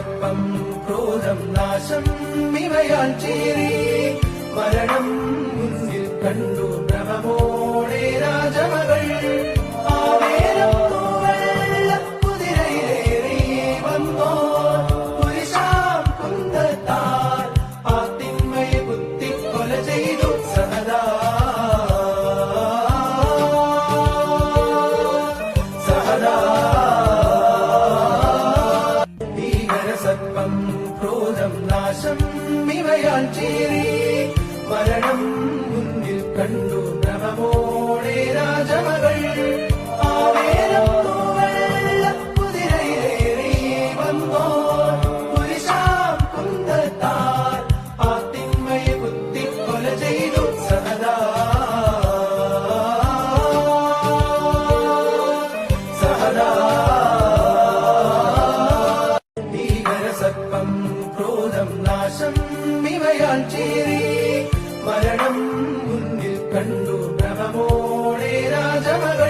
സർപ്പം ക്രോധം നാശം ഇവയാൽ ചേരി മരണം മുന്നിൽ കണ്ടു ഭ്രമമോടെ രാജമകൾ ആവേരം കുതിരയിലേറി വന്നോ പുരുഷാം കുന്തത്താൽ ആ തിന്മയെ കുത്തിക്കൊല ചെയ്തു സഹദാ സർപ്പം ക്രോധം നാശം ഇവയാൽ ചേരി മരണം മുന്നിൽ കണ്ടു ഭ്രമമോടെ രാജമകൾ ആവേരം കുതിരയിലേറി വന്നോ പുരുഷാം കുന്തത്താൽ ആ തിന്മയെ കുത്തിക്കൊല ചെയ്തു സഹദാ സർപ്പം ക്രോധം നാശം ഇവയാൽ ചേരി മരണം മുന്നിൽ കണ്ടു ഭ്രമമോടെ രാജമകൾ